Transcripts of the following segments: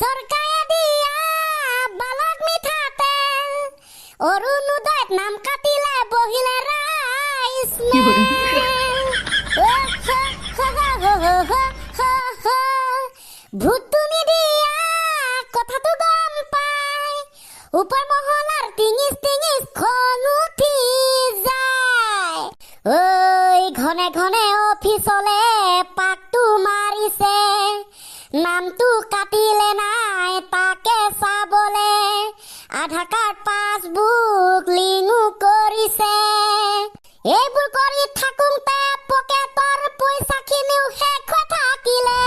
চৰকাৰে দিয়া বালক মিঠাতেল অৰুণোদয়ত নাম কাটিলে বহিলে ৰাইচ ভূতটো নিদিয়া কথাটো গম পাই ওপৰ মহলাৰ টিঙিচ টিঙিচ খন উঠি যায় ঐ ঘনে ঘনে অফিচলে পাকটো মাৰিছে নামটো কাটিলে নাই তাকে চাবলে আধাৰ কাৰ্ড পাছবুক লিংকো কৰিছে এইবোৰ কৰি থাকোঁতে পকেটৰ পইচাখিনিও শেষ হৈ থাকিলে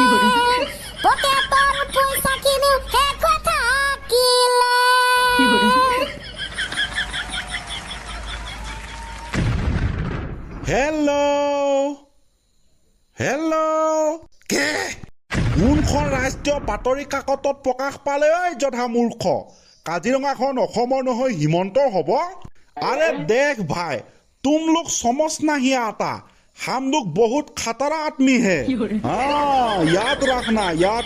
পকেটৰ পইচাখিনিও শেষ হৈ থাকিলে হেল্ল' কে কোনখন ৰাষ্ট্ৰীয় বাতৰি কাকতত প্ৰকাশ পালে ঐ জধা মূৰ্খ কাজিৰঙাখন অসমৰ নহয় হিমন্তৰ হ'ব আৰে দেখ ভাই तुम लोग समझ नहीं आता हम लोग बहुत खतरा आदमी है हाँ याद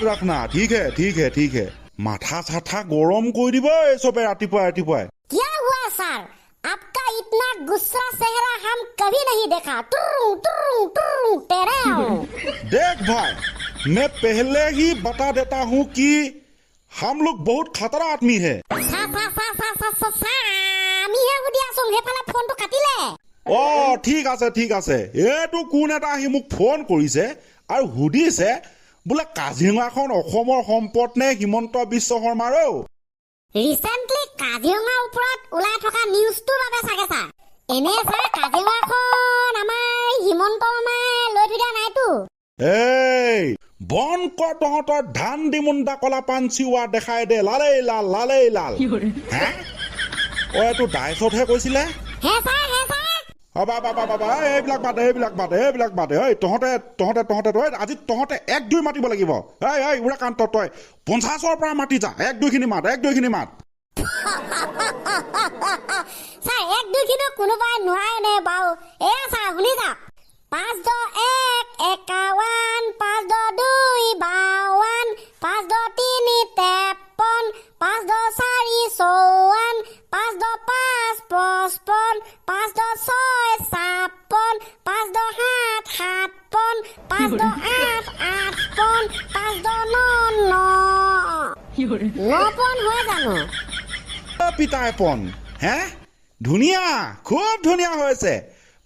रखना ठीक है माथा साथा गरम कर দিব এই সবে ৰাতিপুৱাই ৰাতিপুৱাই क्या हुआ सर आपका इतना गुस्सा चेहरा हम कभी नहीं देखा तेरे देख भाई मैं पहले ही बता देता हूँ कि हम लोग बहुत खतरा आदमी है আমিহে সুধিয়াচোন সেইফালে ফোনটো কাটিলে অ ঠিক আছে এইটো কোন এটা আহি মোক ফোন কৰিছে আৰু সুধিছে বোলে কাজিৰঙাখন অসমৰ সম্পদ নে হিমন্ত বিশ্ব শৰ্মাৰ ৰিসেন্টলি কাজিৰঙাৰ ওপৰত ওলাই থকা নিউজটোৰ বাবে চাগে ছাৰ এনে ছাৰ কাজিৰঙাখন আমাৰ হিমন্ত মামাই লৈ থৈ দিয়া নাইতো এই বন কৰ তহঁতৰ ধান ডিমুণ্ডা কলা পাঞ্চিৱা দেখাই দে লালেই লাল হে অ এইটো ডাইচতহে কৈছিলে হে ছাৰ বাবা এইবিলাক বাদে তহঁতে আজি তহঁতে 1-2 মাতিব লাগিব উৰাকান্ত তই 50ৰ পৰা মাতি যা 1-2খিনি মাত ছাৰ 1-2 খিনি কোনোবাই নোৱাৰে নে বাৰু এয়া ছাৰ শুনি যাওক 5-1 51 5-2 52 5-3 53 5-4 54 5-5 55 5-6 56 5-7 57 5-8 58 5-9 9 হৈ জানো পিতাইপন হে ধুনীয়া খুব ধুনীয়া হৈছে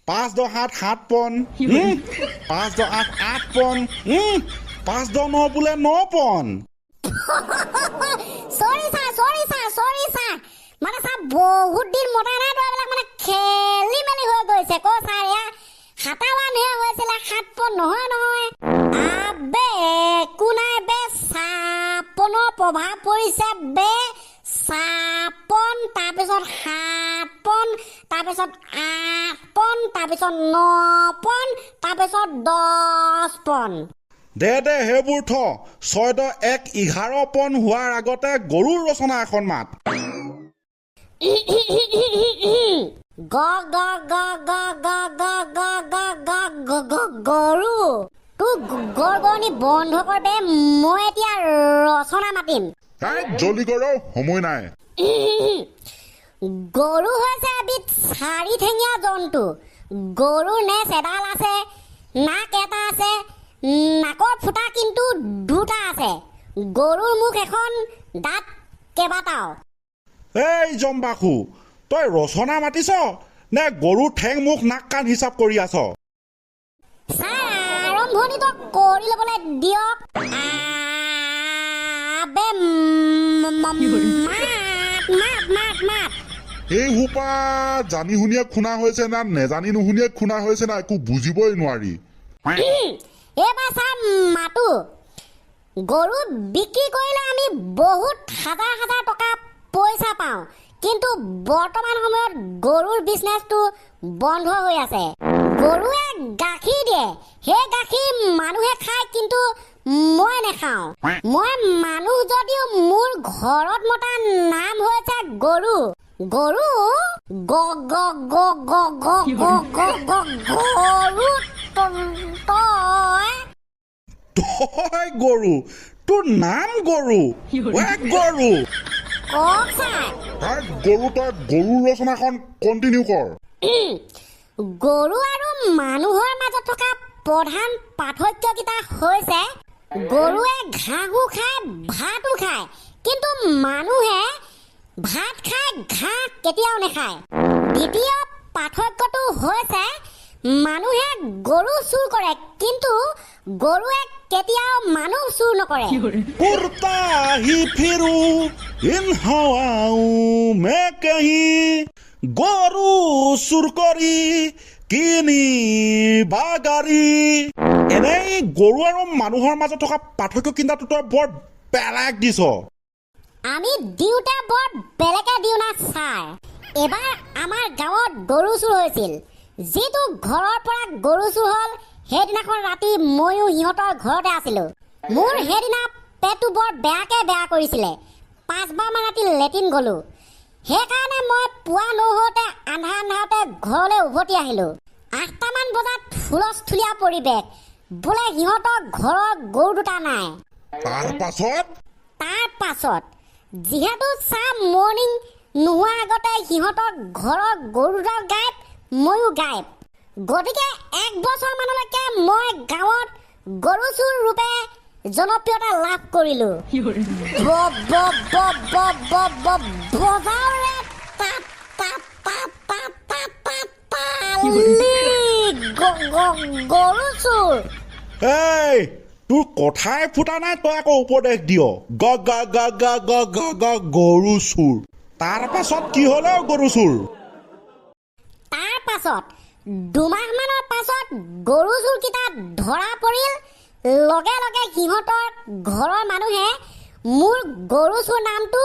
5-7 7 পন 5-8 8 পন 5-9 বোলে 9 পন সৰি ছাৰ মানে ছাৰ বহুত দিন মতা নাই তো এইবিলাক মানে খেলি মেলি হৈ গৈছে ক ছাৰ এয়া 57 হে হৈছিলে 7 পন নহয় আবে একো নাই বে 56 প্ৰভাৱ পৰিছে বে 56 তাৰপিছত 7 পন তাৰপিছত 8 পন তাৰপিছত 9 পন তাৰপিছত 10 পন দে সেইবোৰ 6-1 পন হোৱাৰ আগতে গৰুৰ ৰচনা এখন মাত গৰু তোৰ গৰগৰণি বন্ধ কৰবে মই এতিয়া ৰচনা মাতিম জলদি কৰ সময় নাই গৰু হৈছে এবিধ 4 ঠেঙীয়া জন্তু গৰুৰ নেচ এডাল আছে নাক এটা আছে নাকৰ ফুটা কিন্তু 2টা আছে গৰুৰ মুখ এখন দাঁত কেইবাটাও এই জম্বাসু তই ৰচনা মাতিছ নে গৰুৰ ঠেং মুখ নাক কাণ হিচাপ কৰি আছ আৰম্ভণিটো কৰি ল'বলৈ দিয়ক মাত এই সোপা জানি শুনিয়ে খুনা হৈছে না নেজানি নুশুনিয়ে খুনা হৈছে না একো বুজিবই নোৱাৰি এইবাৰ ছাৰ মাতো গৰু বিক্ৰী কৰিলে আমি বহুত হাজাৰ টকা পইচা পাওঁ কিন্তু বৰ্তমান সময়ত গৰুৰ বিজনেছটো বন্ধ হৈ আছে গৰুৱে গাখীৰ দিয়ে সেই গাখীৰ মানুহে খায় কিন্তু মই নেখাওঁ মই মানুহ যদিও মোৰ ঘৰত মতা নাম হৈছে গৰু গৰু গৰু হয় গৰু তোৰ নাম গৰু গৰু কওক ছাৰ তই গৰুৰ ৰচনাখন কণ্টিনিউ কৰ গৰু আৰু মানুহৰ মাজত থকা প্ৰধান পাৰ্থক্যকেইটা হৈছে গৰুৱে ঘাঁহো খায় ভাতো খায় কিন্তু মানুহে ভাত খাই ঘাঁহ কেতিয়াও নাখায় দ্বিতীয় পাৰ্থক্যটো হৈছে মানুহে গৰু চুৰ কৰে কিন্তু গৰুৱে কেতিয়াও মানুহ চুৰ নকৰে উৰ্তা হি ফিৰু ইন হাৱাও মে কহি গৰু চুৰ কৰি কিনি বাগাৰী এনেই গৰু আৰু মানুহৰ মাজত থকা পাৰ্থক্য কিন্তু তই বৰ বেলেগ দিছ আমি দিওঁতে বৰ বেলেগে দিওঁ না ছাৰ এবাৰ আমাৰ গাঁৱত গৰু চুৰ হৈছিল যিটো ঘৰৰ পৰা গৰু চুৰ হ'ল সেইদিনাখন ৰাতি ময়ো সিহঁতৰ ঘৰতে আছিলো মোৰ সেইদিনা পেটটো বৰ বেয়া কৰিছিলে 5বাৰমান ৰাতি লেট্ৰিন গলো সেইকাৰণে মই পুৱা নহওঁতে আন্ধাৰতে ঘৰলৈ উভতি আহিলো 8টামান বজাত হুলস্থুলীয়া পৰিৱেশ বোলে সিহঁতৰ ঘৰৰ গৰু দুটা নাই তাৰ পাছত যিহেতু চাহ মৰ্ণিং নোহোৱাৰ আগতে সিহঁতৰ ঘৰৰ গৰু দুটাও গায়ব ময়ো গায়ব গতিকে 1 বছৰমানলৈকে মই গাঁৱত গৰু চুৰ ৰূপে জনপ্ৰিয়তা লাভ কৰিলো গৰু চুৰ এই তোৰ কথাই ফুটা নাই তই আকৌ উপদেশ দিয় গৰু চুৰ তাৰ পাছত কি হলে গৰু চুৰ তাৰ পাছত 2 মাহমানৰ পাছত গৰু চুৰকেইটা ধৰা পৰিল লগে লগে সিহঁতৰ ঘৰৰ মানুহে মোৰ গৰু চুৰ নামটো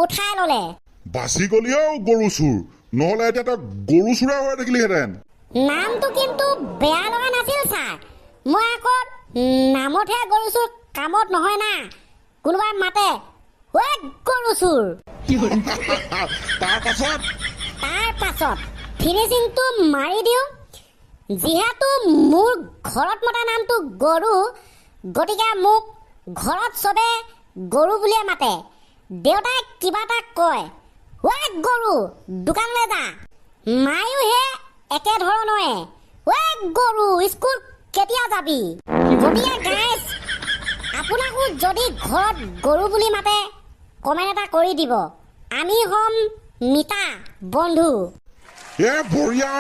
উঠাই ললে বাচি গলি গৰু চুৰ নহলে এতিয়া তই গৰু চুৰা হৈ থাকিলিহেঁতেন নামটো কিন্তু বেয়া লগা নাছিল ছাৰ মই আকৌ নামতহে গৰু চুৰ কামত নহয় না কোনোবাই মাতে ঐ গৰু চুৰ তাৰ পাছত ফিনিচিংটো মাৰি দিওঁ যিহেতু মোৰ ঘৰত মতা নামটো গৰু গতিকে মোক ঘৰত চবে গৰু বুলিয়ে মাতে দেউতাই কিবা এটা কয় ঐ গৰু দোকানলৈ যা মায়ো হে একেধৰণৰে ঐ গৰু স্কুল কেতিয়া যাবি গতিকে গাইজ আপোনাকো যদি ঘৰত গৰু বুলি মাতে কমেণ্ট এটা কৰি দিব আমি হ'ম মিতা বন্ধু বঢ়িয়া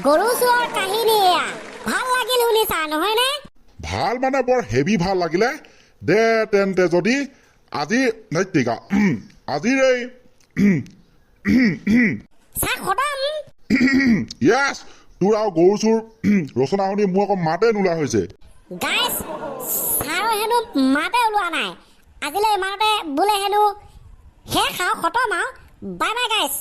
গৰু চোৰৰ কাহিনী এয়া ভাল লাগিল শুনি ছাৰ নহয়নে ভাল মানে বৰ হেভি ভাল লাগিলে দে তেন্তে যদি আজিৰ এই ছাৰ খতম য়েছ তোৰ আৰু গৰু চুৰ ৰচনা শুনি মোৰ আকৌ মাতে নোলোৱা হৈছে গাইজ ছাৰৰ হেনো মাতে ওলোৱা নাই আজিলৈ ইমানতে বোলে হেনো শেষ আৰু খতম আৰু বাই বাই গাইজ